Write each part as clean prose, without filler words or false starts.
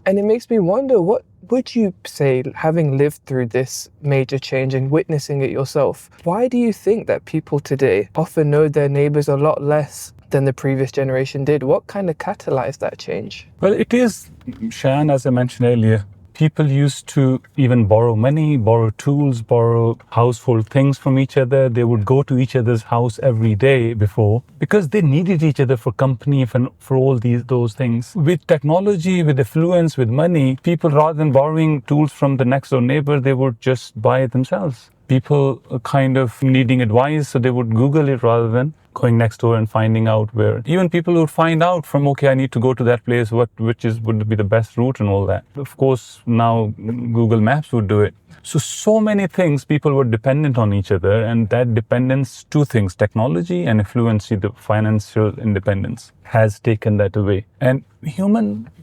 And it makes me wonder, what would you say, having lived through this major change and witnessing it yourself, why do you think that people today often know their neighbours a lot less than the previous generation did? What kind of catalyzed that change? Well, it is, Shan, as I mentioned earlier, people used to even borrow money, borrow tools, borrow household things from each other. They would go to each other's house every day before because they needed each other for company, for all those things. With technology, with affluence, with money, people, rather than borrowing tools from the next door neighbor, they would just buy it themselves. People kind of needing advice, so they would Google it rather than going next door and finding out where. Even people would find out from, okay, I need to go to that place, would be the best route and all that. Of course, now Google Maps would do it. So many things, people were dependent on each other, and that dependence, two things, technology and affluence, the financial independence, has taken that away. And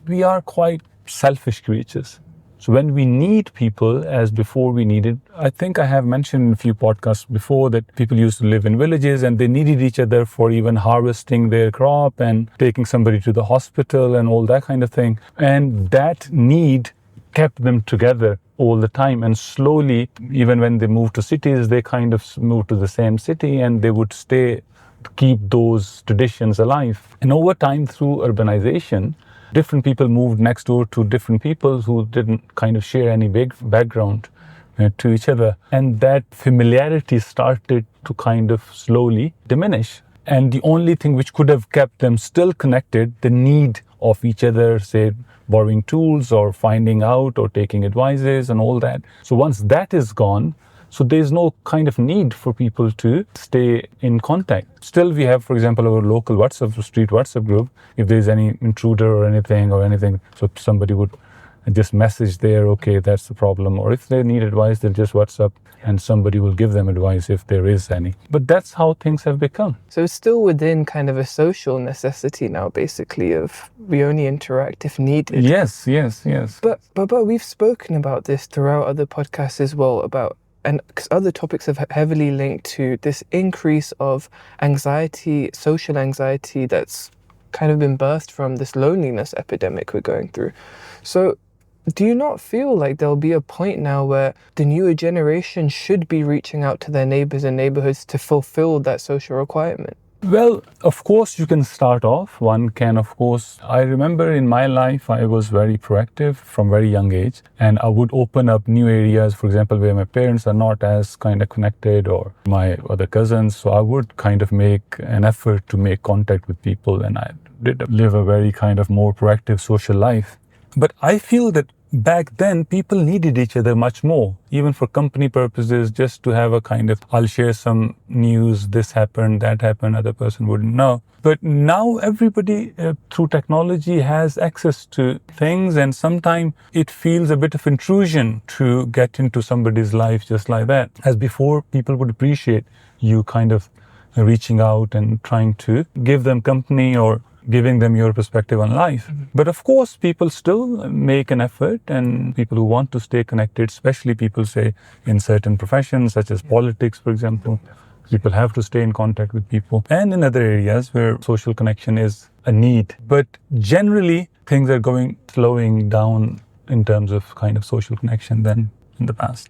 we are quite selfish creatures. So when we need people as before we needed, I think I have mentioned in a few podcasts before that people used to live in villages and they needed each other for even harvesting their crop and taking somebody to the hospital and all that kind of thing. And that need kept them together all the time. And slowly, even when they moved to cities, they kind of moved to the same city and they would stay to keep those traditions alive. And over time, through urbanization, different people moved next door to different people who didn't kind of share any big background to each other. And that familiarity started to kind of slowly diminish. And the only thing which could have kept them still connected, the need of each other, say, borrowing tools or finding out or taking advices and all that. So once that is gone, so there's no kind of need for people to stay in contact. Still, we have, for example, our local street WhatsApp group. If there's any intruder or anything, so somebody would just message there, okay, that's the problem. Or if they need advice, they'll just WhatsApp and somebody will give them advice if there is any. But that's how things have become. So it's still within kind of a social necessity now, basically, of we only interact if needed. Yes. But we've spoken about this throughout other podcasts as well, and because other topics have heavily linked to this increase of anxiety, social anxiety, that's kind of been birthed from this loneliness epidemic we're going through. So do you not feel like there'll be a point now where the newer generation should be reaching out to their neighbours and neighbourhoods to fulfill that social requirement? Well, of course, you can start off. One can, of course. I remember in my life, I was very proactive from very young age, and I would open up new areas, for example, where my parents are not as kind of connected, or my other cousins. So I would kind of make an effort to make contact with people, and I did live a very kind of more proactive social life. But I feel that back then, people needed each other much more, even for company purposes, just to have a kind of, I'll share some news, this happened, that happened, other person wouldn't know. But now everybody through technology has access to things, and sometimes it feels a bit of intrusion to get into somebody's life just like that. As before, people would appreciate you kind of reaching out and trying to give them company or giving them your perspective on life. Mm-hmm. But of course, people still make an effort, and people who want to stay connected, especially people, say, in certain professions, such as politics, for example, people have to stay in contact with people. And in other areas where social connection is a need. But generally, things are slowing down in terms of kind of social connection than in the past.